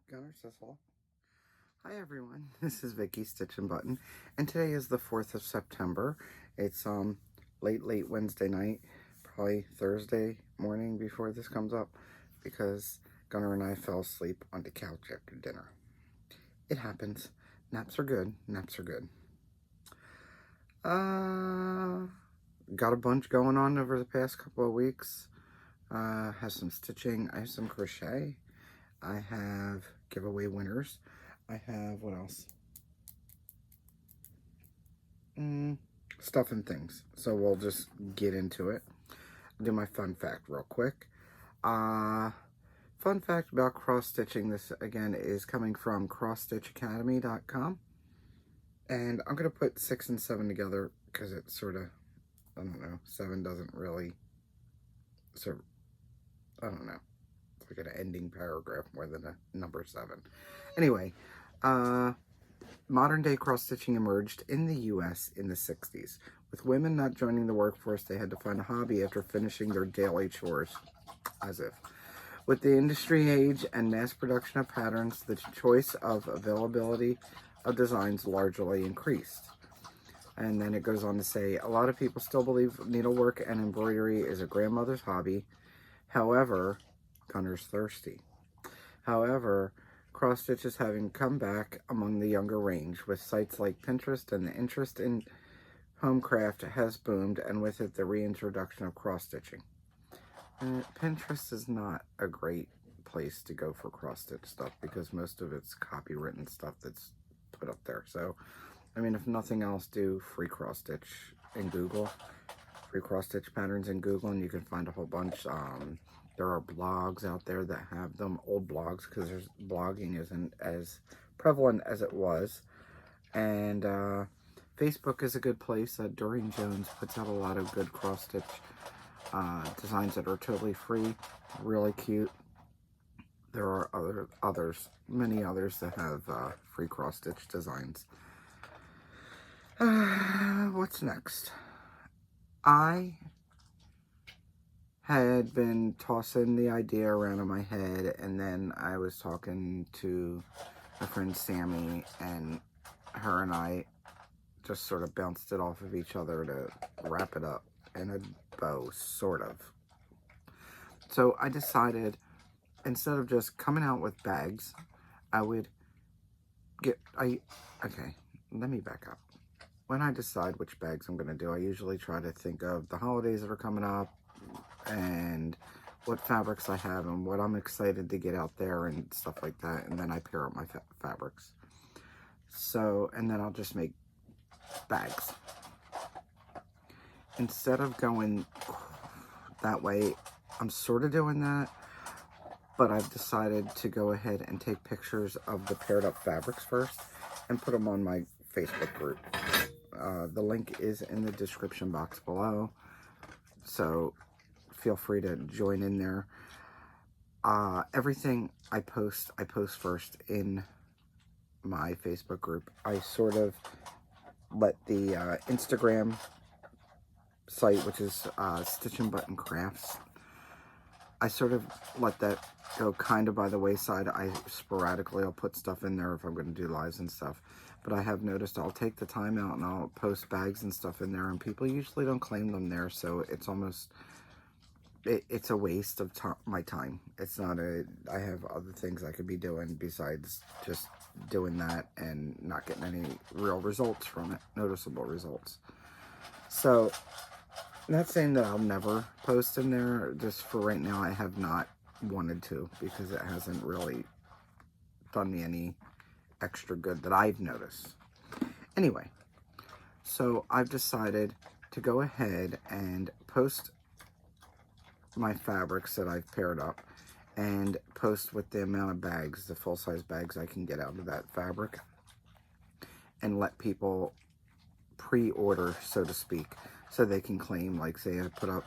Gunner says hello. Hi everyone, this is Vicky Stitchnbutton, and today is the 4th of September. It's late Wednesday night, probably Thursday morning before this comes up, because Gunner and I fell asleep on the couch after dinner. It happens. Naps are good. Naps are good. Got a bunch going on over the past couple of weeks. Have some stitching. I have some crochet. I have giveaway winners. I have, what else? Stuff and things. So we'll just get into it. I'll do my fun fact real quick. Fun fact about cross-stitching. This, again, is coming from crossstitchacademy.com. And I'm going to put 6 and 7 together because it's sort of, I don't know, 7 doesn't really, so, I don't know. It's like an ending paragraph more than a number 7. Anyway, modern day cross-stitching emerged in the U.S. in the 60s. With women not joining the workforce, they had to find a hobby after finishing their daily chores. As if. With the industry age and mass production of patterns, the choice of availability of designs largely increased. And then it goes on to say, a lot of people still believe needlework and embroidery is a grandmother's hobby. However, Gunner's thirsty. However, cross-stitch is having come back among the younger range, with sites like Pinterest, and the interest in homecraft has boomed, and with it the reintroduction of cross-stitching. Pinterest is not a great place to go for cross-stitch stuff because most of it's copywritten stuff that's put up there. So, I mean, if nothing else, do free cross-stitch in Google, free cross-stitch patterns in Google, and you can find a whole bunch. There are blogs out there that have them, old blogs, because blogging isn't as prevalent as it was. And Facebook is a good place. Doreen Jones puts out a lot of good cross-stitch designs that are totally free, really cute. There are many others that have free cross-stitch designs. What's next? I had been tossing the idea around in my head, and then I was talking to my friend Sammy, and her and I just sort of bounced it off of each other to wrap it up in a bow, sort of. So I decided, instead of just coming out with bags, I would okay, let me back up. When I decide which bags I'm going to do, I usually try to think of the holidays that are coming up, and what fabrics I have and what I'm excited to get out there and stuff like that, and then I pair up my fabrics. So, and then I'll just make bags. Instead of going that way, I'm sort of doing that, but I've decided to go ahead and take pictures of the paired up fabrics first and put them on my Facebook group. The link is in the description box below, so feel free to join in there. Everything I post first in my Facebook group. I sort of let the Instagram site, which is Stitchnbutton Crafts, I sort of let that go kind of by the wayside. I sporadically, I'll put stuff in there if I'm going to do lives and stuff. But I have noticed I'll take the time out and I'll post bags and stuff in there, and people usually don't claim them there, so it's almost, it's a waste of my time. It's not I have other things I could be doing besides just doing that and not getting any real results from it, noticeable results. So, not saying that I'll never post in there, just for right now I have not wanted to, because it hasn't really done me any extra good that I've noticed. Anyway, so I've decided to go ahead and post my fabrics that I've paired up, and post with the amount of bags, the full-size bags I can get out of that fabric, and let people pre-order, so to speak, so they can claim, like, say I put up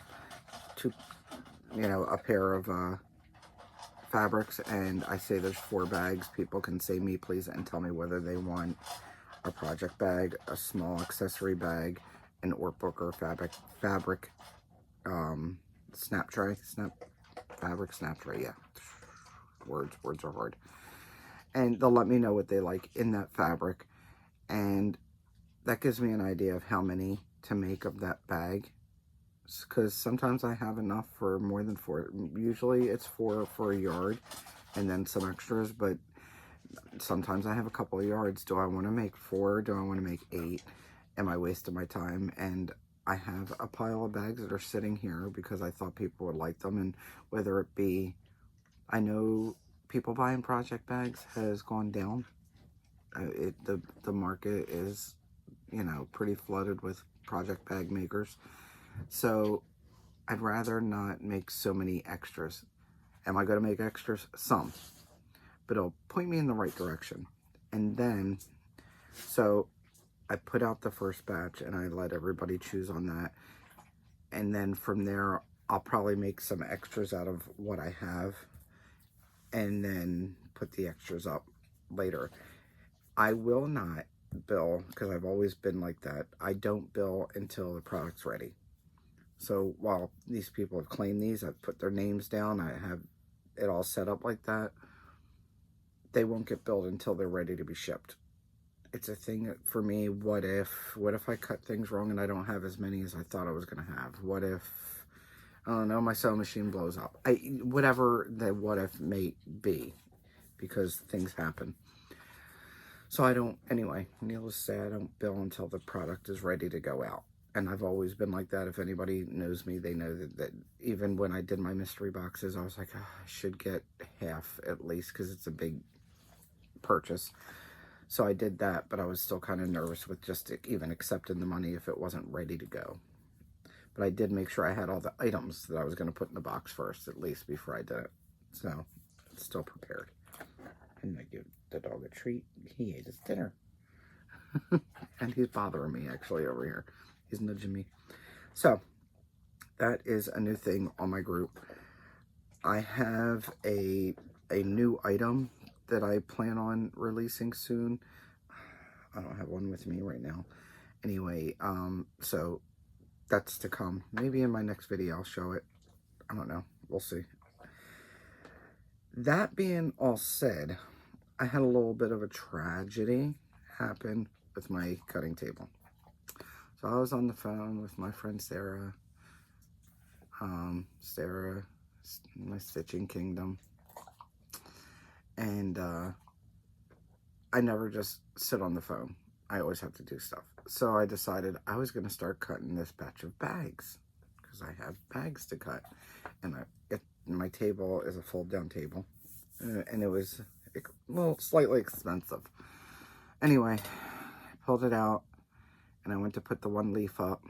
a pair of fabrics, and I say there's 4 bags, people can say me please and tell me whether they want a project bag, a small accessory bag, an workbook, or fabric snap tray, yeah, words are hard. And they'll let me know what they like in that fabric. And that gives me an idea of how many to make of that bag. Because sometimes I have enough for more than 4. Usually it's 4 for a yard and then some extras, but sometimes I have a couple of yards. Do I want to make 4? Do I want to make 8? Am I wasting my time? And I have a pile of bags that are sitting here because I thought people would like them. And whether it be, I know people buying project bags has gone down. The market is, you know, pretty flooded with project bag makers. So I'd rather not make so many extras. Am I going to make extras? Some. But it'll point me in the right direction. And then, so I put out the first batch and I let everybody choose on that. And then from there, I'll probably make some extras out of what I have and then put the extras up later. I will not bill, because I've always been like that. I don't bill until the product's ready. So while these people have claimed these, I've put their names down, I have it all set up like that, they won't get billed until they're ready to be shipped. It's a thing for me. What if I cut things wrong and I don't have as many as I thought I was going to have? What if, I don't know, my sewing machine blows up? Whatever the what if may be, because things happen. So I don't, anyway, needless to say, I don't bill until the product is ready to go out. And I've always been like that. If anybody knows me, they know that even when I did my mystery boxes, I was like, oh, I should get half at least because it's a big purchase. So I did that, but I was still kind of nervous with just even accepting the money if it wasn't ready to go. But I did make sure I had all the items that I was going to put in the box first, at least before I did it. So it's still prepared. And I give the dog a treat. He ate his dinner. And he's bothering me actually over here. He's nudging me. So that is a new thing on my group. I have a new item that I plan on releasing soon. I don't have one with me right now. Anyway, so that's to come. Maybe in my next video I'll show it. I don't know. We'll see. That being all said, I had a little bit of a tragedy happen with my cutting table. So I was on the phone with my friend Sarah. Sarah, my Stitching Kingdom. And I never just sit on the phone. I always have to do stuff. So I decided I was going to start cutting this batch of bags because I have bags to cut. And my table is a fold-down table. And it was, well, slightly expensive. Anyway, I pulled it out and I went to put the one leaf up.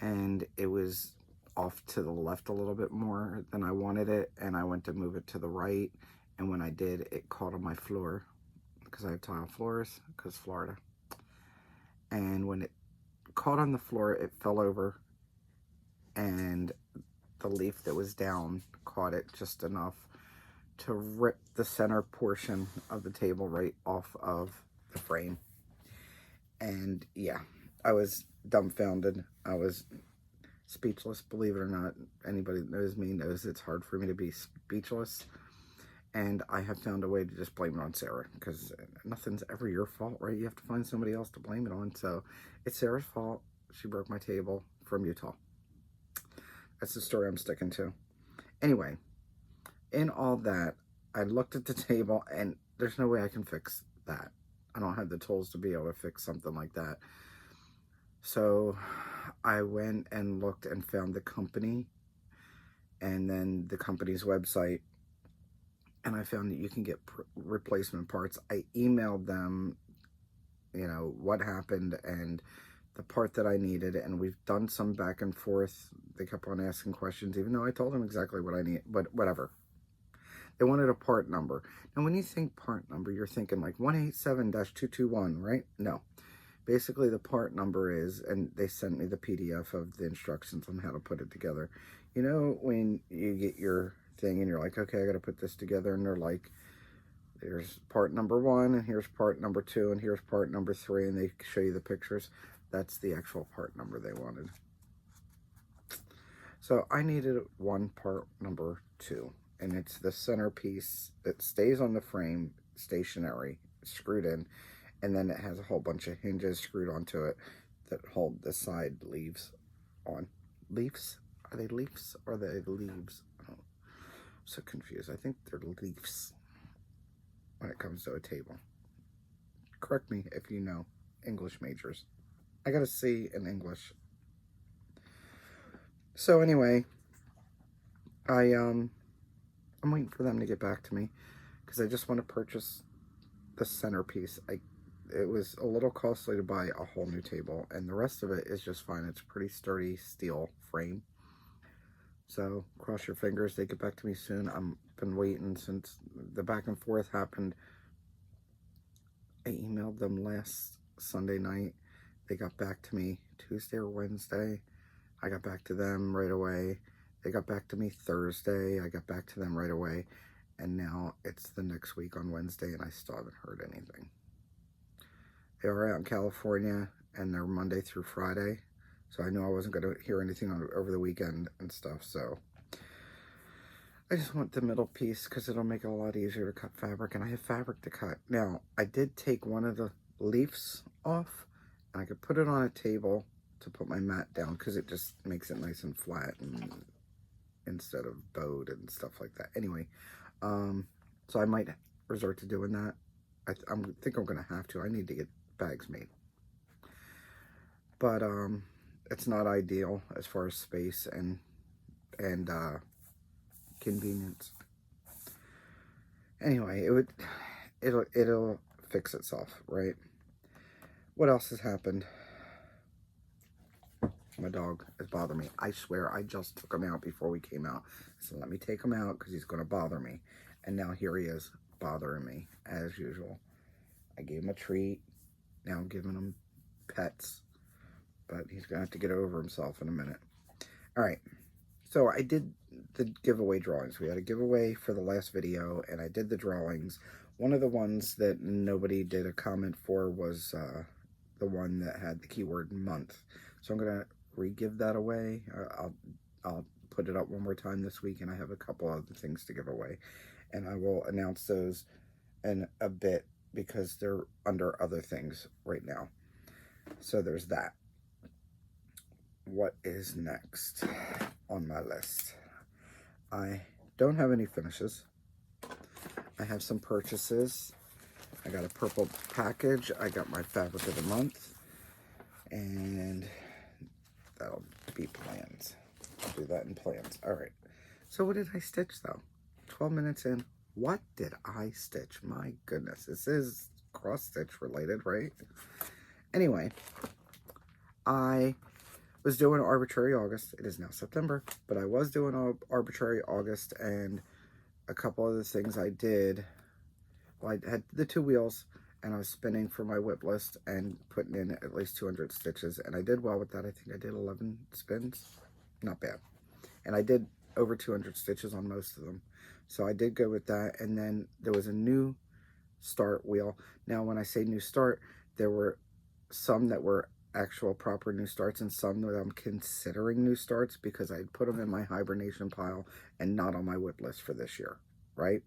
And it was off to the left a little bit more than I wanted it. And I went to move it to the right. And when I did, it caught on my floor because I have tile floors, because Florida. And when it caught on the floor, it fell over. And the leaf that was down caught it just enough to rip the center portion of the table right off of the frame. And yeah, I was dumbfounded. I was speechless, believe it or not. Anybody that knows me knows it's hard for me to be speechless. And I have found a way to just blame it on Sarah, because nothing's ever your fault, right? You have to find somebody else to blame it on. So it's Sarah's fault. She broke my table from Utah. That's the story I'm sticking to. Anyway, in all that, I looked at the table and there's no way I can fix that. I don't have the tools to be able to fix something like that. So I went and looked and found the company and then the company's website. And I found that you can get replacement parts. I emailed them, you know, what happened and the part that I needed. And we've done some back and forth. They kept on asking questions, even though I told them exactly what I need, but whatever. They wanted a part number. Now, when you think part number, you're thinking like 187-221, right? No. Basically, the part number is, and they sent me the PDF of the instructions on how to put it together. You know, when you get your thing and you're like, okay, I got to put this together, and they're like, there's part number 1 and here's part number 2 and here's part number 3, and they show you the pictures. That's the actual part number they wanted. So I needed one part number 2, and it's the centerpiece that stays on the frame stationary screwed in, and then it has a whole bunch of hinges screwed onto it that hold the side leaves on. Leaves? Are they leaves or are they leaves? Oh, I'm so confused. I think they're leaves when it comes to a table. Correct me if you know, English majors. I got a C in English. So anyway, I'm waiting for them to get back to me because I just want to purchase the centerpiece. It was a little costly to buy a whole new table, and the rest of it is just fine. It's a pretty sturdy steel frame. So cross your fingers they get back to me soon. I've been waiting since the back and forth happened. I emailed them last Sunday night. They got back to me Tuesday or Wednesday. I got back to them right away. They got back to me Thursday. I got back to them right away. And now it's the next week on Wednesday, and I still haven't heard anything. They are out in California, and they're Monday through Friday. So I knew I wasn't going to hear anything over the weekend and stuff. So I just want the middle piece because it'll make it a lot easier to cut fabric. And I have fabric to cut. Now, I did take one of the leaves off, and I could put it on a table to put my mat down because it just makes it nice and flat and instead of bowed and stuff like that. Anyway, so I might resort to doing that. I think I'm going to have to. I need to get bags made. But it's not ideal as far as space and convenience. Anyway, it'll fix itself, right? What else has happened? My dog is bothering me. I swear I just took him out before we came out. So let me take him out because he's going to bother me. And now here he is bothering me as usual. I gave him a treat. Now I'm giving him pets. But he's going to have to get over himself in a minute. All right. So I did the giveaway drawings. We had a giveaway for the last video, and I did the drawings. One of the ones that nobody did a comment for was the one that had the keyword month. So I'm going to re-give that away. I'll put it up one more time this week, and I have a couple other things to give away. And I will announce those in a bit because they're under other things right now. So there's that. What is next on my list? I don't have any finishes. I have some purchases. I got a purple package. I got my fabric of the month. And that'll be plans. I'll do that in plans. All right. So what did I stitch though? 12 minutes in. What did I stitch? My goodness. This is cross stitch related, right? Anyway, I was doing arbitrary August. It is now September, but I was doing arbitrary August, and a couple of the things I did. Well, I had the 2 wheels, and I was spinning for my whip list and putting in at least 200 stitches, and I did well with that. I think I did 11 spins. Not bad. And I did over 200 stitches on most of them. So I did go with that, and then there was a new start wheel. Now, when I say new start, there were some that were actual proper new starts and some that I'm considering new starts because I put them in my hibernation pile and not on my whip list for this year, right?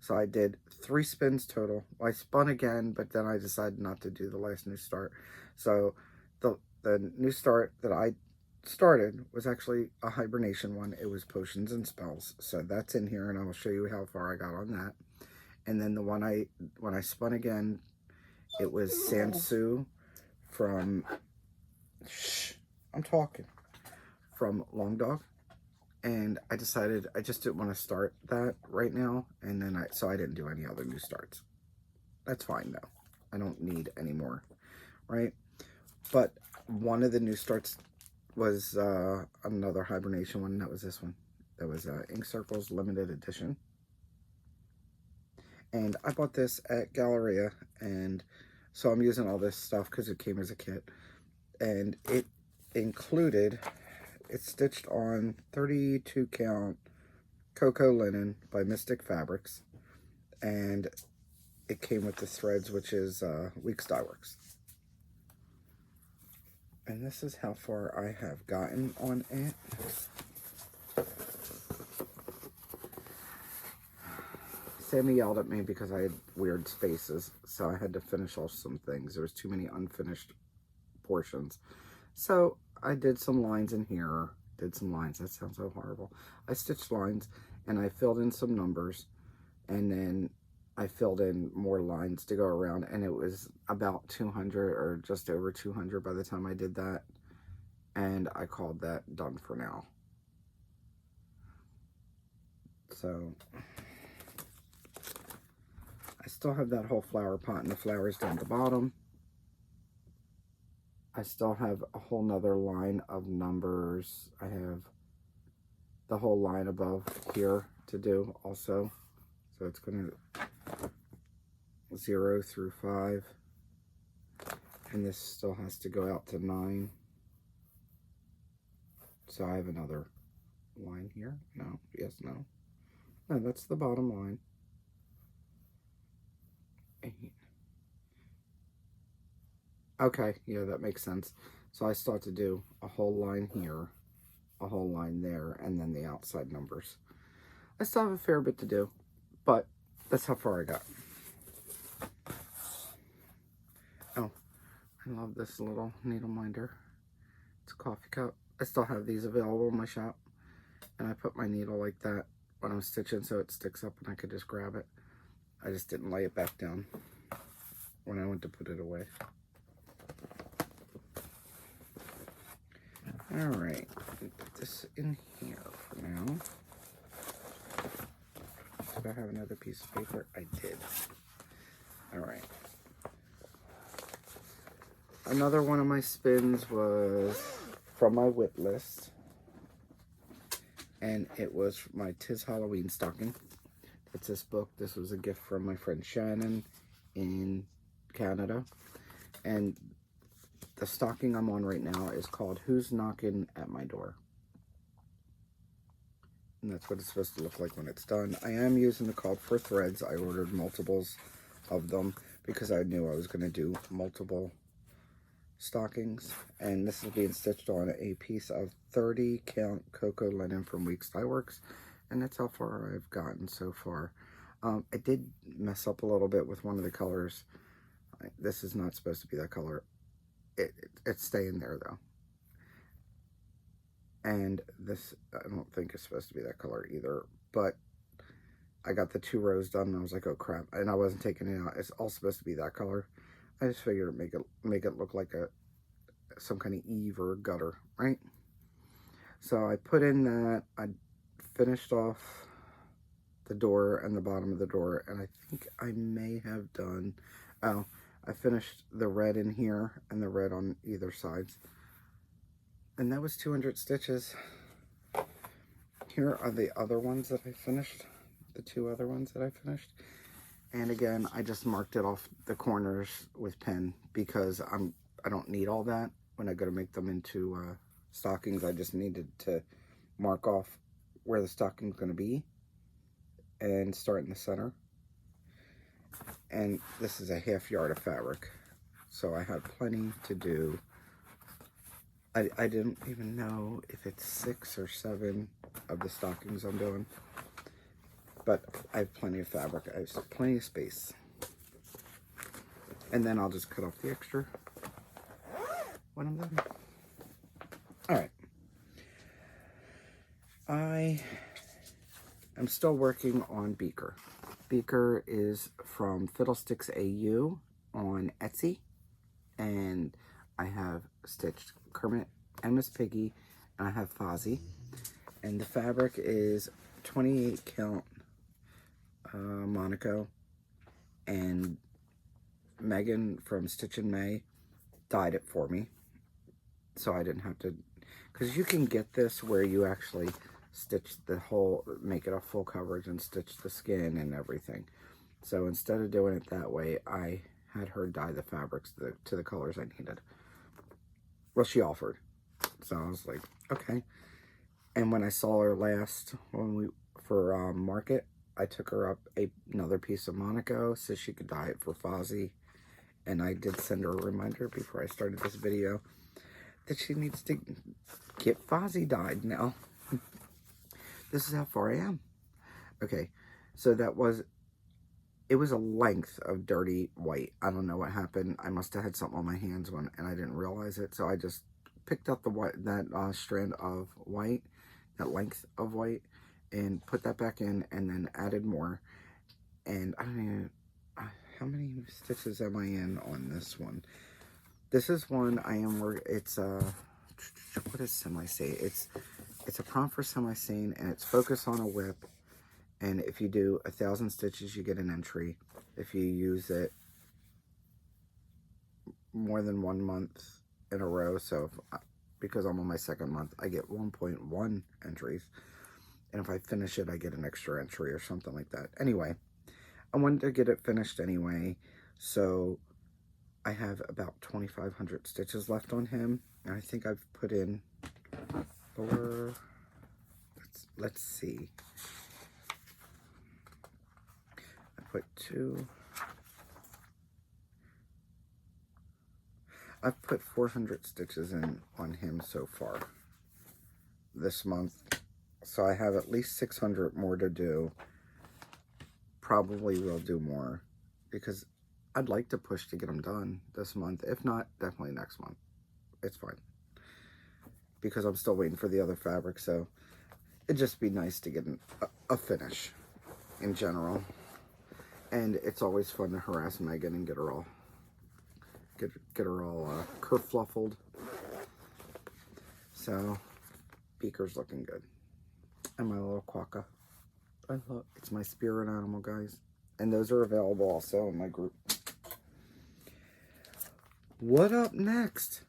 So I did 3 spins total. I spun again, but then I decided not to do the last new start. So the new start that I started was actually a hibernation one. It was potions and spells. So that's in here, and I will show you how far I got on that. And then the one when I spun again, it was Sansu from I'm talking from Long Dog, and I decided I just didn't want to start that right now, and then so I didn't do any other new starts. That's fine though. I don't need any more, right? But one of the new starts was another hibernation one. That was this one. That was Ink Circles limited edition, and I bought this at Galleria, and so I'm using all this stuff because it came as a kit. And it included, it's stitched on 32 count Cocoa Linen by Mystic Fabrics. And it came with the threads, which is Weeks Dye Works. And this is how far I have gotten on it. Sammy yelled at me because I had weird spaces, so I had to finish off some things. There was too many unfinished portions. So I did some lines in here, did some lines. That sounds so horrible. I stitched lines, and I filled in some numbers, and then I filled in more lines to go around, and it was about 200 or just over 200 by the time I did that, and I called that done for now. So I still have that whole flower pot and the flowers down the bottom. I still have a whole nother line of numbers. I have the whole line above here to do also. So it's going to 0 through 5. And this still has to go out to 9. So I have another line here. No, yes, no. No, that's the bottom line. 8. Okay, yeah, that makes sense. So I still have to do a whole line here, a whole line there, and then the outside numbers. I still have a fair bit to do, but that's how far I got. Oh, I love this little needle minder. It's a coffee cup. I still have these available in my shop, and I put my needle like that when I'm stitching so it sticks up and I could just grab it. I just didn't lay it back down when I went to put it away. Alright, put this in here for now. Did I have another piece of paper? I did. Alright. Another one of my spins was from my whip list. And it was my 'Tis Halloween stocking. It's this book. This was a gift from my friend Shannon in Canada. And the stocking I'm on right now is called Who's Knocking at My Door? And that's what it's supposed to look like when it's done. I am using the called for threads. I ordered multiples of them because I knew I was going to do multiple stockings. And this is being stitched on a piece of 30 count cocoa linen from Weeks Dye Works. And that's how far I've gotten so far. I did mess up a little bit with one of the colors. This is not supposed to be that color. It's staying there though. And this, I don't think it's supposed to be that color either. But I got the 2 rows done and I was like, oh crap. And I wasn't taking it out. It's all supposed to be that color. I just figured make it look like some kind of eave or gutter, right? So I put in that. I finished off the door and the bottom of the door, and I think I may have done, I finished the red in here and the red on either sides, and that was 200 stitches. Here are the other ones that I finished, the 2 other ones that I finished. And again, I just marked it off the corners with pen because I don't need all that when I go to make them into stockings. I just needed to mark off where the stocking's going to be and start in the center. And this is a 1/2 yard of fabric, so I have plenty to do. I didn't even know if it's 6 or 7 of the stockings I'm doing. But I have plenty of fabric. I have plenty of space. And then I'll just cut off the extra when I'm done. Alright. I am still working on Beaker. Beaker is from Fiddlesticks AU on Etsy. And I have stitched Kermit and Miss Piggy. And I have Fozzie. And the fabric is 28 count Monaco, and Megan from Stitch in May dyed it for me, so I didn't have to, because you can get this where you actually stitch the whole, make it a full coverage and stitch the skin and everything. So instead of doing it that way, I had her dye the fabrics to the colors I needed. Well, she offered, so I was like, okay. And when I saw her last for market, I took her up another piece of Monaco so she could dye it for Fozzie. And I did send her a reminder before I started this video that she needs to get Fozzie dyed now. This is how far I am. Okay, so that was it was a length of dirty white. I don't know what happened. I must have had something on my hands when, and I didn't realize it. So I just picked up the white, that strand of white, that length of white, and put that back in, and then added more. And I don't even, how many stitches am I in on this one? This is one I am it's what is semi-seine? It's a prompt for semi-seine, and it's focused on a whip. And if you do 1,000 stitches, you get an entry. If you use it more than 1 month in a row, so because I'm on my 2nd month, I get 1.1 entries. And if I finish it, I get an extra entry or something like that. Anyway, I wanted to get it finished anyway, so I have about 2,500 stitches left on him. And I think I've put in 4, let's see. I put 2. I've put 400 stitches in on him so far this month. So I have at least 600 more to do. Probably will do more because I'd like to push to get them done this month. If not, definitely next month. It's fine. Because I'm still waiting for the other fabric. So it'd just be nice to get a finish in general. And it's always fun to harass Megan and get her all kerfluffled. So Beaker's looking good. And my little quokka. It's my spirit animal, guys. And those are available also in my group. What up next?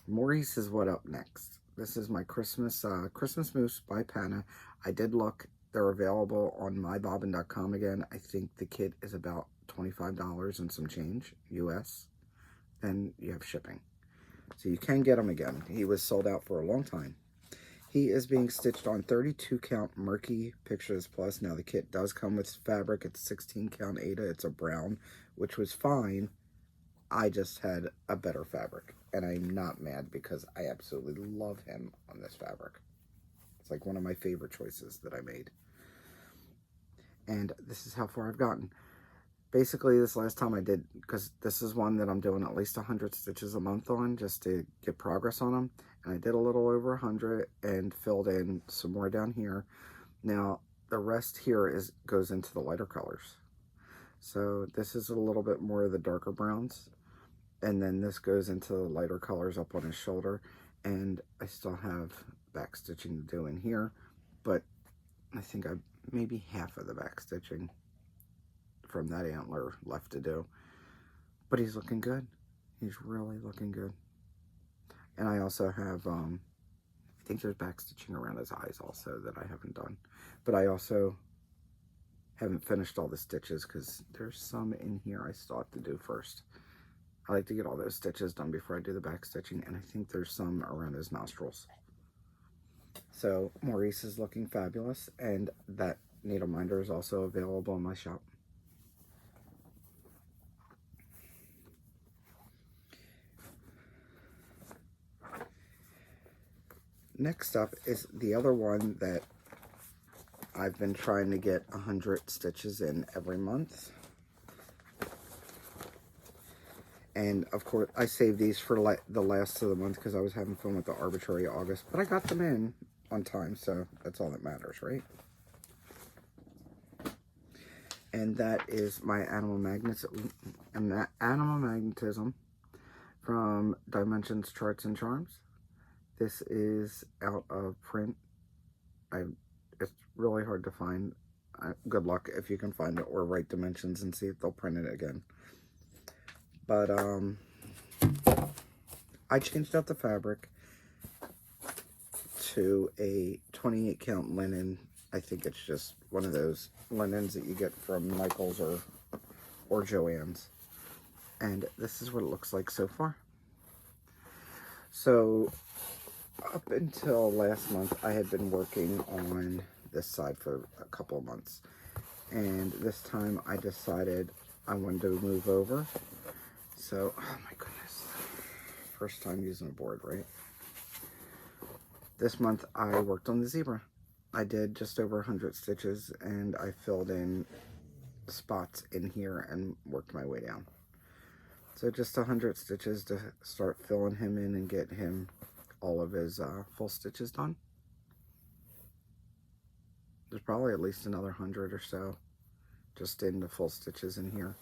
Maurice is what up next. This is my Christmas Moose by Panna. I did look. They're available on mybobbin.com again. I think the kit is about $25 and some change, US. Then you have shipping. So you can get them again. He was sold out for a long time. He is being stitched on 32 count Murky Pictures Plus. Now the kit does come with fabric. It's 16 count Aida. It's a brown, which was fine. I just had a better fabric. And I'm not mad because I absolutely love him on this fabric. It's like one of my favorite choices that I made. And this is how far I've gotten. Basically, this last time I did, because this is one that I'm doing at least 100 stitches a month on, just to get progress on them. And I did a little over 100 and filled in some more down here. Now, the rest here goes into the lighter colors. So this is a little bit more of the darker browns. And then this goes into the lighter colors up on his shoulder. And I still have back stitching to do in here. But I think I maybe half of the back stitching from that antler left to do. But he's looking good. He's really looking good. And I also have, I think there's back stitching around his eyes also that I haven't done. But I also haven't finished all the stitches because there's some in here I still have to do first. I like to get all those stitches done before I do the back stitching, and I think there's some around his nostrils. So Maurice is looking fabulous, and that needle minder is also available in my shop. Next up is the other one that I've been trying to get 100 stitches in every month. And of course, I saved these for the last of the month because I was having fun with the arbitrary August. But I got them in on time, so that's all that matters, right? And that is my animal magnetism from Dimensions Charts and Charms. This is out of print. It's really hard to find. Good luck if you can find it, or write dimensions and see if they'll print it again. But I changed out the fabric to a 28 count linen. I think it's just one of those linens that you get from Michael's or Joann's. And this is what it looks like so far. So up until last month, I had been working on this side for a couple of months. And this time I decided I wanted to move over. So, oh my goodness. First time using a board, right? This month I worked on the zebra. I did just over 100 stitches and I filled in spots in here and worked my way down. So just 100 stitches to start filling him in and get him all of his full stitches done. There's probably at least another 100 or so just in the full stitches in here.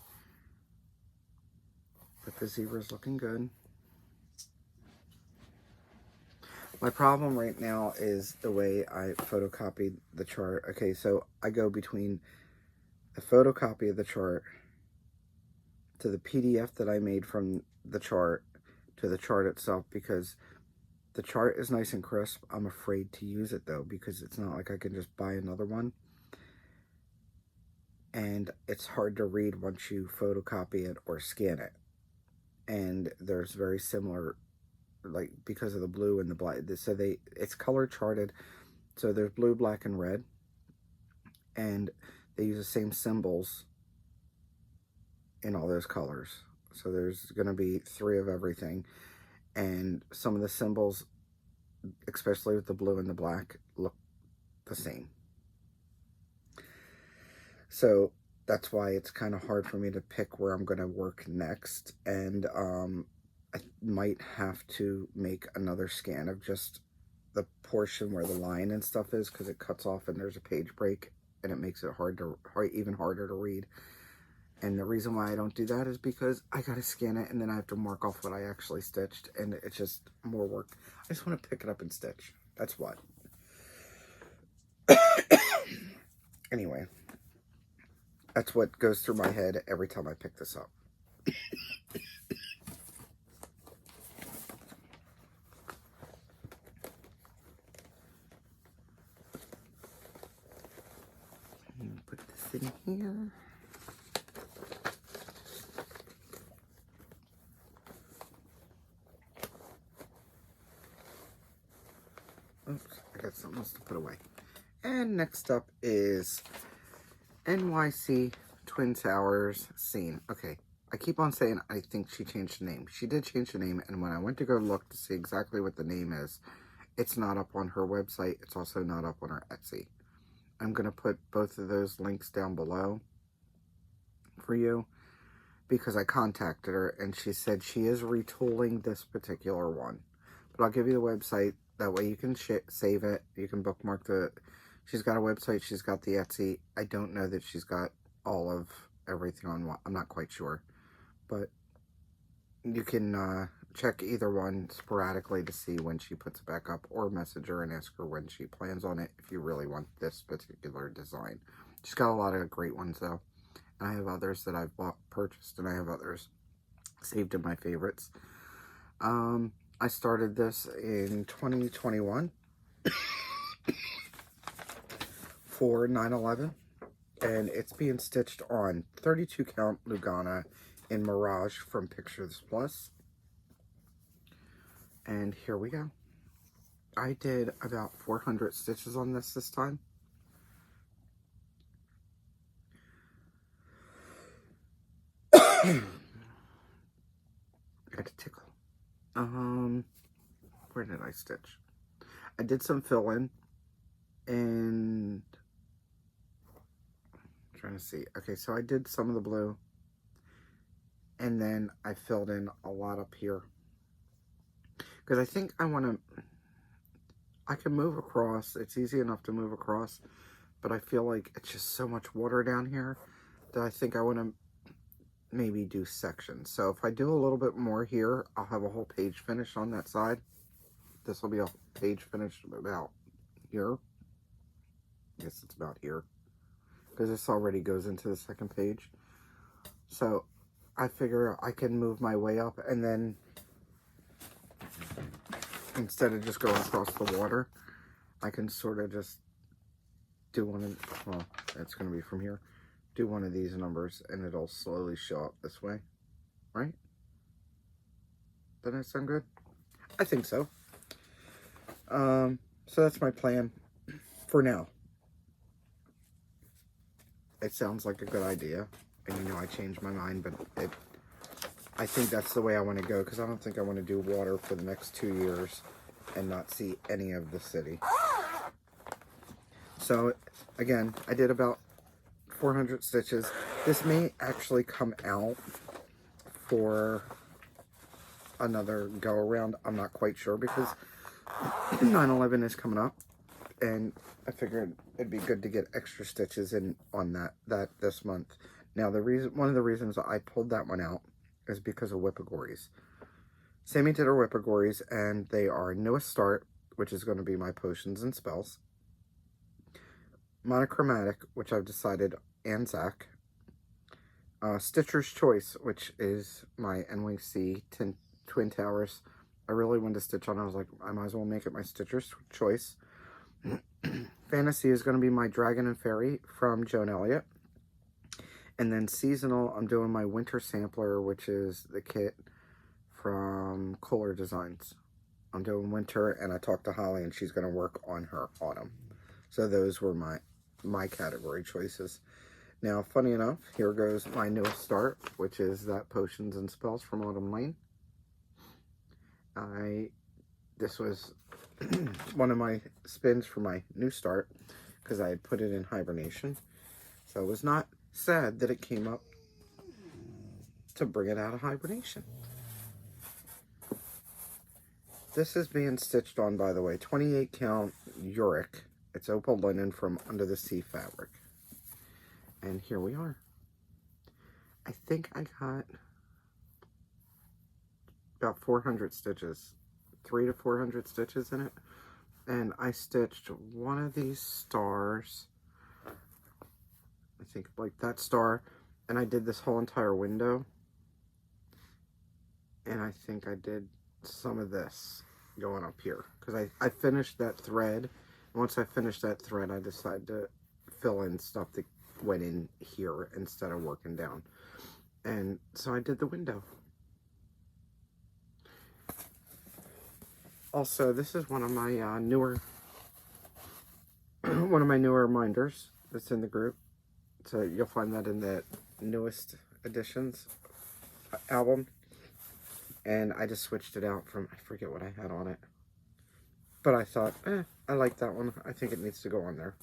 But the zebra's looking good. My problem right now is the way I photocopied the chart. Okay, so I go between the photocopy of the chart to the PDF that I made from the chart to the chart itself, because the chart is nice and crisp. I'm afraid to use it though, because it's not like I can just buy another one. And it's hard to read once you photocopy it or scan it. And there's very similar, like, because of the blue and the black. So it's color charted. So there's blue, black, and red. And they use the same symbols in all those colors. So there's going to be 3 of everything. And some of the symbols, especially with the blue and the black, look the same. So that's why it's kind of hard for me to pick where I'm going to work next. And I might have to make another scan of just the portion where the line and stuff is, because it cuts off and there's a page break and it makes it even harder to read. And the reason why I don't do that is because I got to scan it and then I have to mark off what I actually stitched, and it's just more work. I just want to pick it up and stitch. That's what. Anyway, that's what goes through my head every time I pick this up. Put this in here. Oops, I got something else to put away. And next up is NYC Twin Towers scene. Okay, I keep on saying I think she changed the name. She did change the name, and when I went to go look to see exactly what the name is, it's not up on her website. It's also not up on her Etsy. I'm going to put both of those links down below for you, because I contacted her and she said she is retooling this particular one. But I'll give you the website. That way you can save it. You can bookmark she's got a website. She's got the Etsy. I don't know that she's got all of everything on one. I'm not quite sure. But you can check either one sporadically to see when she puts it back up, or message her and ask her when she plans on it if you really want this particular design. She's got a lot of great ones though. And I have others that I've purchased, and I have others saved in my favorites. I started this in 2021 for 9/11, and it's being stitched on 32 count Lugana in Mirage from Pictures Plus. And here we go. I did about 400 stitches on this time. Got to tickle. Where did I stitch? I did some fill-in, and I'm trying to see. Okay, so I did some of the blue, and then I filled in a lot up here, because I think I can move across. It's easy enough to move across, but I feel like it's just so much water down here that I think I want to maybe do sections. So if I do a little bit more here, I'll have a whole page finished on that side. This will be a page finished about here. I guess it's about here, because this already goes into the second page. So I figure I can move my way up, and then instead of just going across the water, I can sort of just do one of, well, that's going to be from here. Do one of these numbers, and it'll slowly show up this way, right? Doesn't that sound good? I think so. So that's my plan for now. It sounds like a good idea, and you know I changed my mind, but I think that's the way I want to go, because I don't think I want to do water for the next 2 years and not see any of the city. So again, I did about 400 stitches. This may actually come out for another go around. I'm not quite sure because 9/11 is coming up, and I figured it'd be good to get extra stitches in on that this month. Now one of the reasons I pulled that one out is because of Whippagories. Sammy did her Whippagories, and they are Newest Start, which is going to be my potions and spells, Monochromatic, which I've decided, and Zach, Stitcher's Choice, which is my NYC Twin Towers. I really wanted to stitch on. I was like, I might as well make it my Stitcher's Choice. Fantasy is going to be my Dragon and Fairy from Joan Elliott. And then seasonal, I'm doing my Winter Sampler, which is the kit from Kohler Designs. I'm doing winter, and I talked to Holly, and she's going to work on her autumn. So those were my category choices. Now, funny enough, here goes my newest start, which is that Potions and Spells from Autumn Lane. This was one of my spins for my new start, because I had put it in hibernation. So it was not sad that it came up to bring it out of hibernation. This is being stitched on, by the way, 28 count Uric. It's opal linen from Under the Sea fabric. And here we are. I think I got about 400 stitches, 300 to 400 stitches in it. And I stitched one of these stars, I think like that star, and I did this whole entire window. And I think I did some of this going up here, because I finished that thread. Once I finished that thread, I decided to fill in stuff that went in here instead of working down. And so I did the window. Also, this is one of my newer reminders that's in the group. So you'll find that in the newest editions album. And I just switched it out from, I forget what I had on it. But I thought, I like that one. I think it needs to go on there.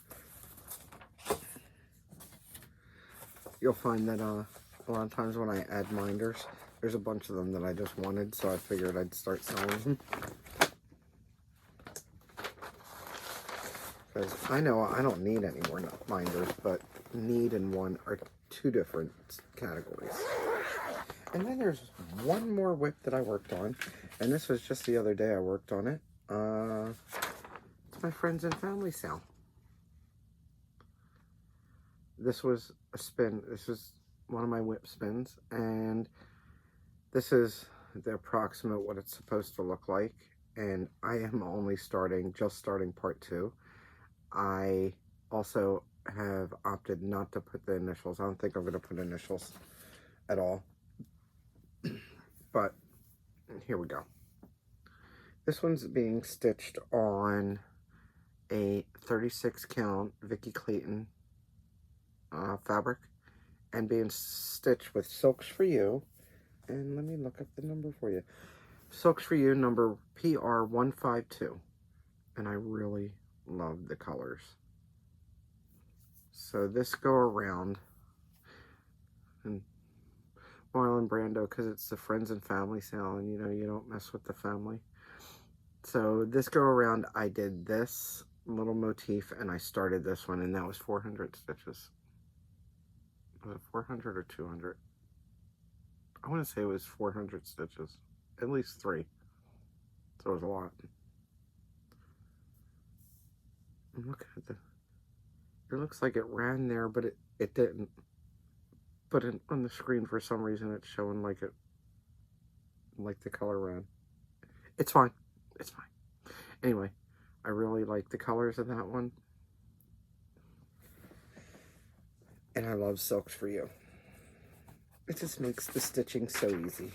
You'll find that a lot of times when I add minders, there's a bunch of them that I just wanted, so I figured I'd start selling them. Because I know I don't need any more minders, but need and want are two different categories. And then there's one more whip that I worked on, and this was just the other day I worked on it. It's my friends and family sale. This was a spin. This was one of my whip spins, and this is the approximate what it's supposed to look like. And I am only just starting part 2. I also have opted not to put the initials. I don't think I'm going to put initials at all. But here we go. This one's being stitched on a 36 count Vicky Clayton fabric, and being stitched with Silks for You. And let me look up the number for you. Silks for You number PR152. And I really love the colors. So this go around, and Marlon Brando, because it's the friends and family sale, and you know you don't mess with the family. So this go around, I did this little motif, and I started this one, and that was 400 stitches. Was it 400 or 200? I want to say it was 400 stitches, at least 3. So it was a lot. And look at it looks like it ran there, but it didn't. But on the screen, for some reason, it's showing like the color ran. It's fine. It's fine. Anyway, I really like the colors of that one. And I love Silks for You. It just makes the stitching so easy.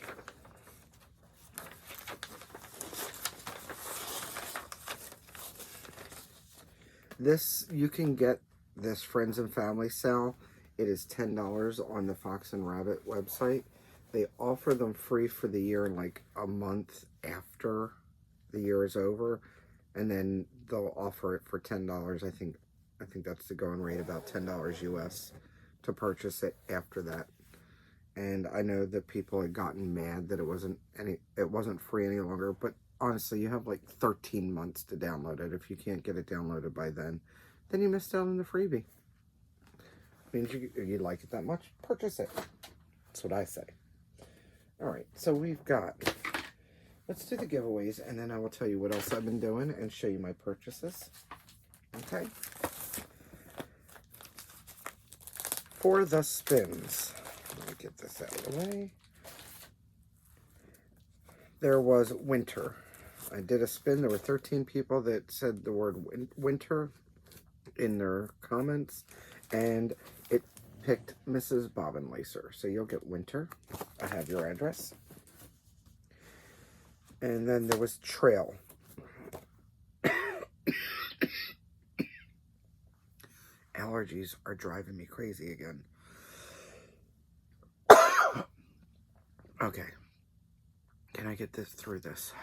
This, you can get this Friends and Family sale. It is $10 on the Fox and Rabbit website. They offer them free for the year, like a month after the year is over, and then they'll offer it for $10. I think that's the going rate, about $10 US to purchase it after that. And I know that people had gotten mad that it wasn't free any longer, but honestly, you have like 13 months to download it. If you can't get it downloaded by then you missed out on the freebie. Means you like it that much, purchase it. That's what I say. All right, so we've got, let's do the giveaways, and then I will tell you what else I've been doing and show you my purchases. Okay. For the spins, let me get this out of the way. There was winter. I did a spin. There were 13 people that said the word winter in their comments, and it picked Mrs. Bobbin Lacer. So you'll get winter. I have your address. And then there was trail. Allergies are driving me crazy again. Okay. Can I get this through this?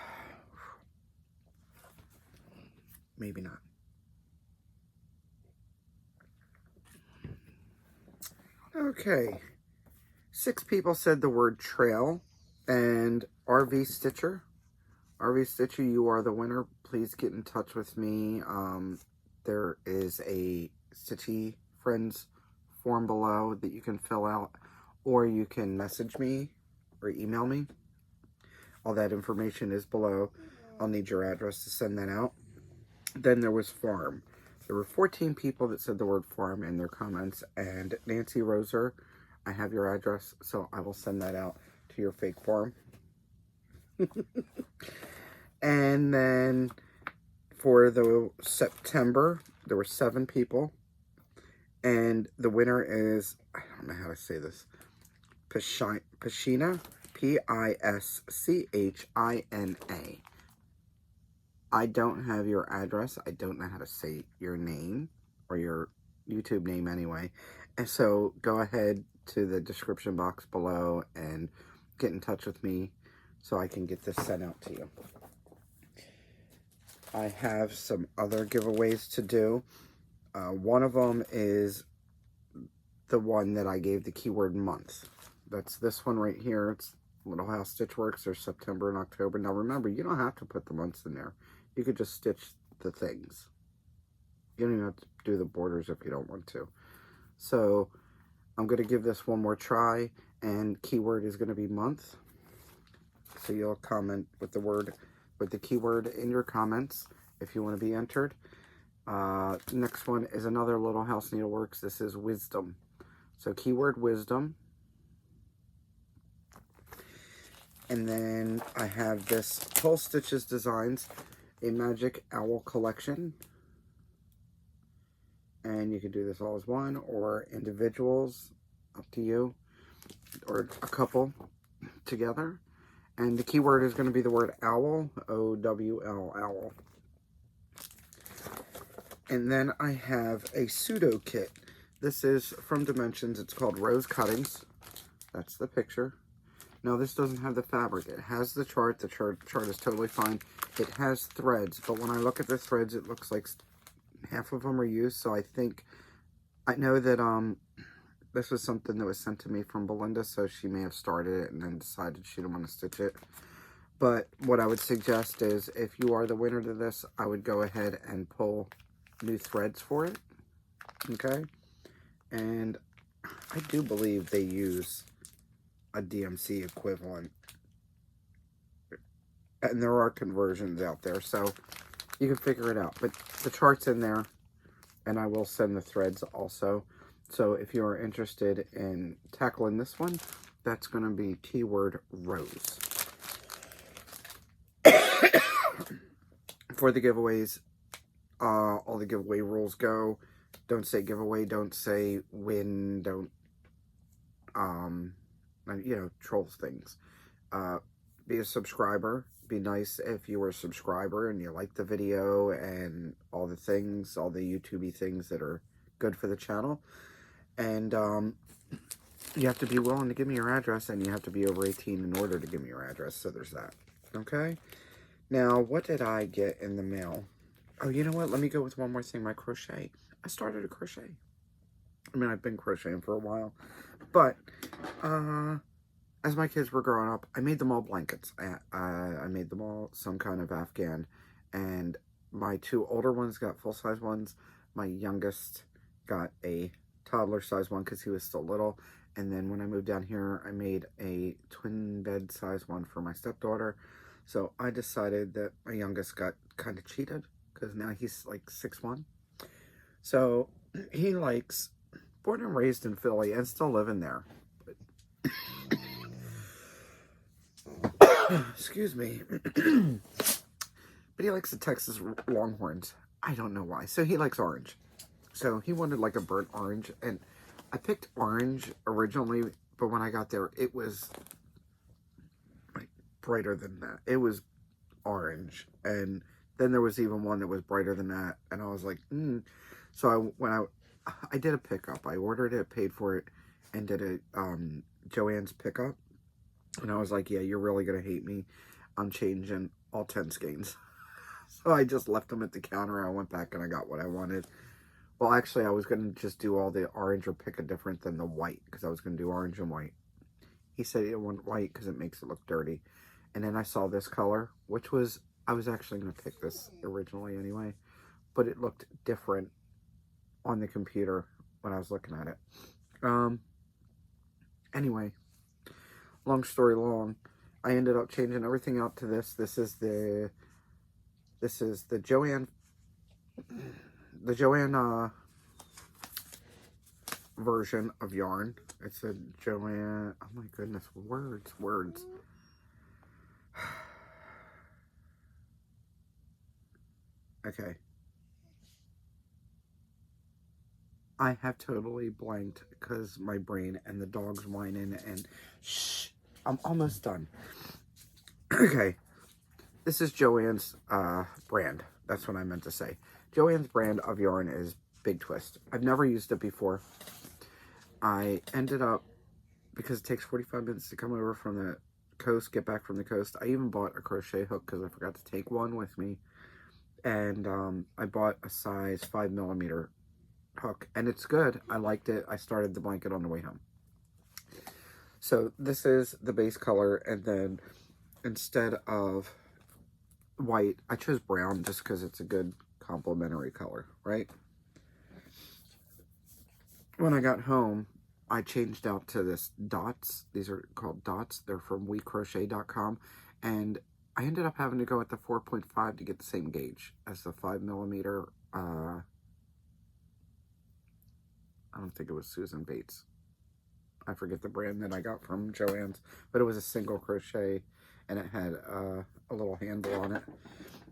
Maybe not. Okay. 6 people said the word trail, and RV Stitcher. RV Stitcher, you are the winner. Please get in touch with me. There is a Stitchy Friends form below that you can fill out, or you can message me or email me. All that information is below. I'll need your address to send that out. Then there was farm. There were 14 people that said the word farm in their comments, and Nancy Roser, I have your address, so I will send that out to your fake farm. And then for the September, there were 7 people, and the winner is, I don't know how to say this, Pishina, P-I-S-C-H-I-N-A. I don't have your address. I don't know how to say your name, or your YouTube name anyway. And so go ahead to the description box below and get in touch with me so I can get this sent out to you. I have some other giveaways to do. One of them is the one that I gave the keyword month. That's this one right here. It's Little House Stitch Works. There's September and October. Now remember, you don't have to put the months in there. You could just stitch the things. You don't even have to do the borders if you don't want to. So I'm going to give this one more try, and keyword is going to be month. So you'll comment with the keyword in your comments if you want to be entered. Next one is another Little House Needleworks. This is wisdom. So keyword wisdom. And then I have this Pull Stitches Designs, a Magic Owl collection. And you can do this all as one or individuals, up to you, or a couple together. And the keyword is going to be the word owl, O-W-L, owl. And then I have a pseudo kit. This is from Dimensions. It's called Rose Cuttings. That's the picture. Now, this doesn't have the fabric. It has the chart. The chart is totally fine. It has threads, but when I look at the threads, it looks like half of them are used. So I know that this was something that was sent to me from Belinda, so she may have started it and then decided she didn't want to stitch it. But what I would suggest is, if you are the winner to this, I would go ahead and pull new threads for it. Okay? And I do believe they use a DMC equivalent. And there are conversions out there, so you can figure it out. But the chart's in there, and I will send the threads also. So if you are interested in tackling this one, that's going to be keyword rose. For the giveaways, all the giveaway rules go. Don't say giveaway, don't say win, don't, trolls things. Be a subscriber. Be nice if you were a subscriber and you like the video and all the things, all the YouTube-y things that are good for the channel. And you have to be willing to give me your address, and you have to be over 18 in order to give me your address. So there's that. Okay? Now, what did I get in the mail? Oh, you know what? Let me go with one more thing. My crochet. I started a crochet. I mean, I've been crocheting for a while. But, as my kids were growing up, I made them all blankets. I made them all some kind of Afghan. And my 2 older ones got full-size ones. My youngest got a toddler-size one because he was still little. And then when I moved down here, I made a twin bed size one for my stepdaughter. So I decided that my youngest got kind of cheated because now he's like 6'1". So he likes, born and raised in Philly and still living there. Excuse me. But he likes the Texas Longhorns. I don't know why. So he likes orange. So he wanted like a burnt orange. And I picked orange originally, but when I got there, it was like brighter than that. It was orange. And then there was even one that was brighter than that. And I was like, So when I did a pickup. I ordered it, paid for it, and did a Joann's pickup. And I was like, yeah, you're really going to hate me. I'm changing all 10 skeins. So I just left them at the counter. I went back and I got what I wanted. Well, actually, I was going to just do all the orange or pick a different than the white, because I was going to do orange and white. He said he didn't want white because it makes it look dirty. And then I saw this color, which was, I was actually going to pick this originally anyway, but it looked different on the computer when I was looking at it. Anyway, long story long, I ended up changing everything out to this. This is the Joann version of yarn. It's a Joann, oh my goodness, words. Okay. I have totally blanked because my brain and the dog's whining and shh, I'm almost done. Okay. This is Joann's brand. That's what I meant to say. Joann's brand of yarn is Big Twist. I've never used it before. I ended up, because it takes 45 minutes to come over from the coast, get back from the coast. I even bought a crochet hook because I forgot to take one with me. And I bought a size 5mm hook. And it's good. I liked it. I started the blanket on the way home. So this is the base color. And then instead of white, I chose brown just because it's a good complementary color, right? When I got home, I changed out to this dots. These are called dots. They're from WeCrochet.com, and I ended up having to go with the 4.5 to get the same gauge as the 5mm. I don't think it was Susan Bates. I forget the brand that I got from Joann's, but it was a single crochet, and it had a little handle on it.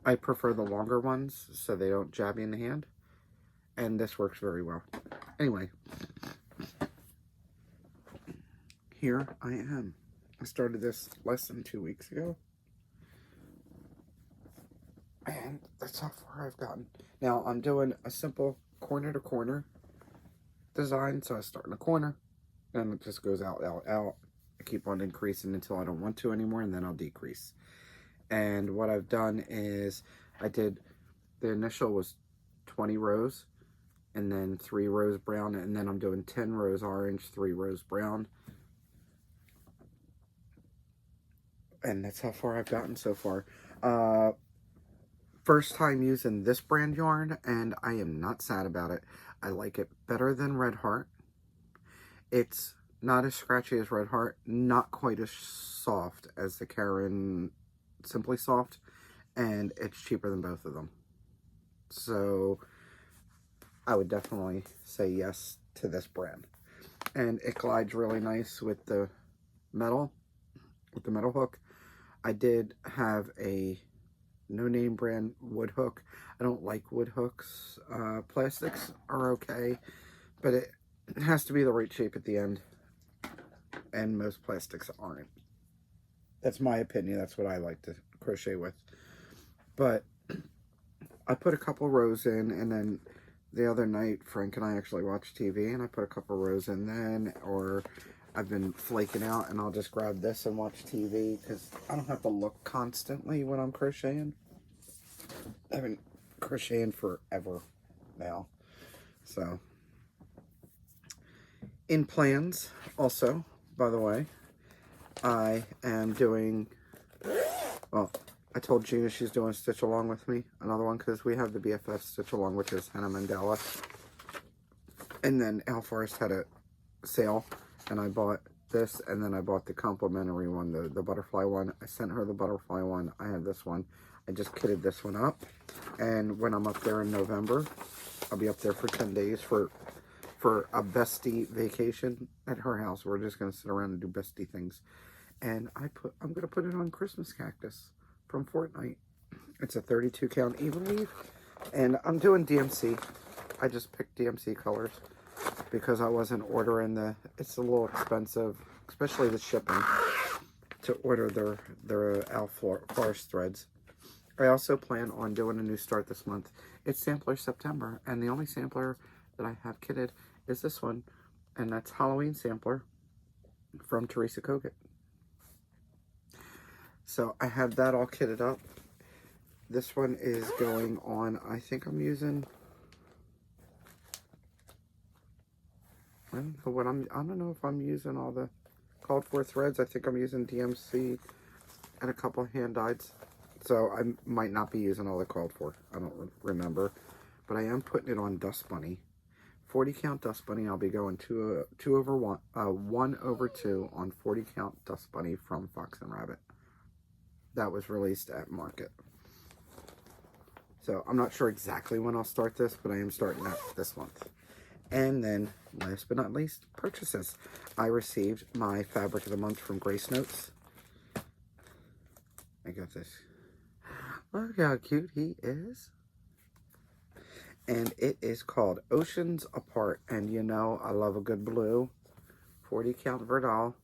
I prefer the longer ones so they don't jab you in the hand, and this works very well. Anyway, here I am. I started this less than 2 weeks ago, and that's how far I've gotten. Now I'm doing a simple corner to corner design, so I start in a corner, and it just goes out. I keep on increasing until I don't want to anymore, and then I'll decrease. And what I've done is I did, the initial was 20 rows, and then 3 rows brown, and then I'm doing 10 rows orange, 3 rows brown. And that's how far I've gotten so far. First time using this brand yarn, and I am not sad about it. I like it better than Red Heart. It's not as scratchy as Red Heart, not quite as soft as the Karen Simply Soft, and it's cheaper than both of them. So I would definitely say yes to this brand. And it glides really nice with the metal hook. I did have a no-name brand wood hook. I don't like wood hooks. Plastics are okay, but it has to be the right shape at the end, and most plastics aren't. That's my opinion. That's what I like to crochet with. But I put a couple rows in, and then the other night, Frank and I actually watched TV, and I put a couple rows in then, or I've been flaking out, and I'll just grab this and watch TV, because I don't have to look constantly when I'm crocheting. I've been crocheting forever now. So, In plans, also, by the way, I am doing, well, I told Gina she's doing Stitch Along with me, another one, because we have the BFF Stitch Along, which is Hannah Mandela. And then Al Forest had a sale, and I bought this, and then I bought the complimentary one, the butterfly one. I sent her the butterfly one. I have this one. I just kitted this one up, and when I'm up there in November, I'll be up there for 10 days for a bestie vacation at her house. We're just going to sit around and do bestie things. And I'm going to put it on Christmas Cactus from Fortnite. It's a 32 count even leaf. And I'm doing DMC. I just picked DMC colors because I wasn't ordering it's a little expensive, especially the shipping, to order their Al Forest threads. I also plan on doing a new start this month. It's Sampler September, and the only sampler that I have kitted is this one, and that's Halloween Sampler from Teresa Kogut. So I have that all kitted up. This one is going on, I think I'm using, I don't know if I'm using all the called for threads. I think I'm using DMC and a couple of hand-dyeds. So I might not be using all the called for. I don't remember. But I am putting it on Dust Bunny. 40 count Dust Bunny. I'll be going 1/2 on 40 count Dust Bunny from Fox and Rabbit. That was released at Market. So I'm not sure exactly when I'll start this, but I am starting that this month. And then, last but not least, purchases. I received my Fabric of the Month from Grace Notes. I got this. Look how cute he is. And it is called Oceans Apart. And you know, I love a good blue. 40 count Verdal.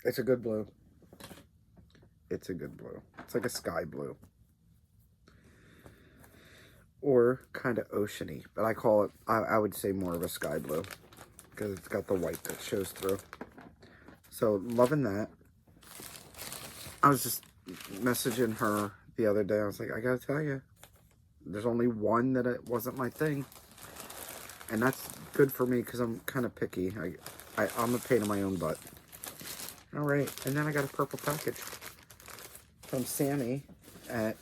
It's a good blue. It's a good blue. It's like a sky blue. Or kind of oceany. But I call it, I would say more of a sky blue. Because it's got the white that shows through. So, loving that. I was just messaging her the other day. I was like, I gotta tell you, there's only one that it wasn't my thing. And that's good for me because I'm kind of picky. I'm a pain in my own butt. Alright, and then I got a purple package from Sammy at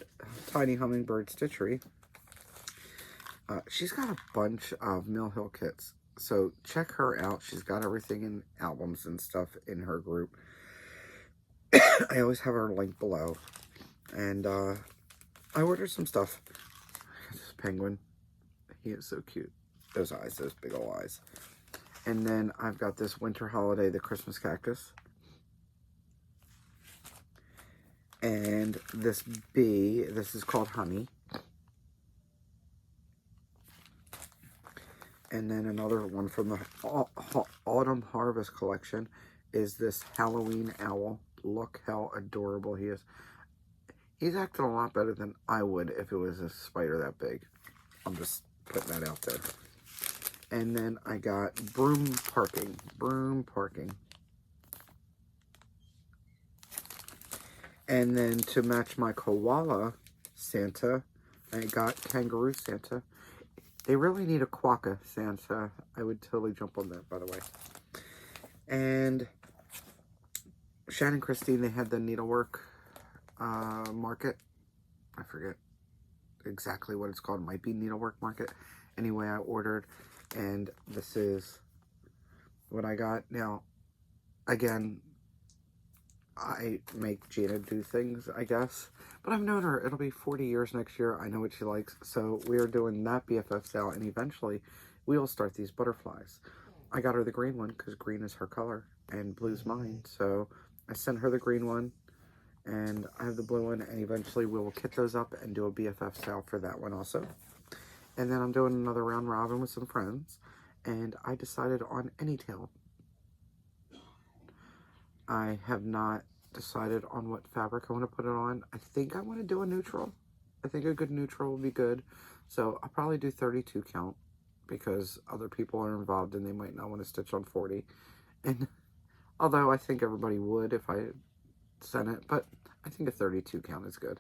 Tiny Hummingbird Stitchery. She's got a bunch of Mill Hill kits. So check her out. She's got everything in albums and stuff in her group. I always have her link below. And I ordered some stuff. This penguin. He is so cute. Those eyes, those big old eyes. And then I've got this winter holiday, the Christmas cactus. And this bee, this is called Honey. And then another one from the Autumn Harvest collection is this Halloween owl. Look how adorable he is. He's acting a lot better than I would if it was a spider that big. I'm just putting that out there. And then I got broom parking. And then to match my koala Santa, I got kangaroo Santa. They really need a quokka Santa. I would totally jump on that, by the way. And Shannon Christine, they had the needlework market. I forget exactly what it's called. It might be needlework market. Anyway, I ordered, and this is what I got. Now, again, I make Gina do things, I guess. But I've known her. It'll be 40 years next year. I know what she likes. So we are doing that BFF sale, and eventually we will start these butterflies. I got her the green one because green is her color and blue's mine. So I sent her the green one, and I have the blue one, and eventually we will kit those up and do a BFF sale for that one also. And then I'm doing another round robin with some friends, and I decided on Anytail. I have not decided on what fabric I want to put it on. I think I want to do a neutral. I think a good neutral will be good. So I'll probably do 32 count because other people are involved and they might not want to stitch on 40. And although I think everybody would if I sent it, but I think a 32 count is good.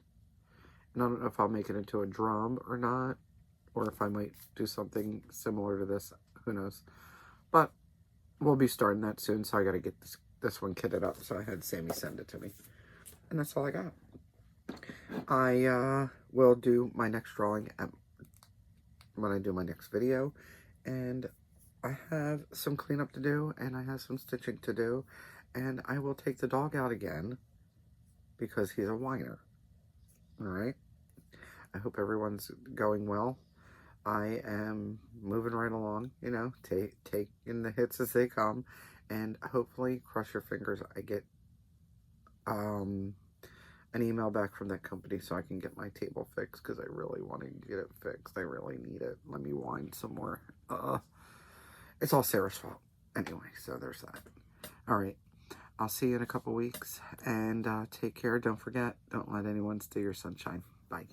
And I don't know if I'll make it into a drum or not. or if I might do something similar to this, who knows. But we'll be starting that soon, so I got to get this one kitted up. So I had Sammy send it to me. And that's all I got. I will do my next drawing when I do my next video. And I have some cleanup to do, and I have some stitching to do. And I will take the dog out again because he's a whiner. Alright? I hope everyone's going well. I am moving right along, you know, taking the hits as they come. And hopefully, cross your fingers, I get an email back from that company so I can get my table fixed, because I really want to get it fixed. I really need it. Let me wind some more. It's all Sarah's fault. Anyway, so there's that. Alright. I'll see you in a couple weeks, and take care. Don't forget, don't let anyone steal your sunshine. Bye.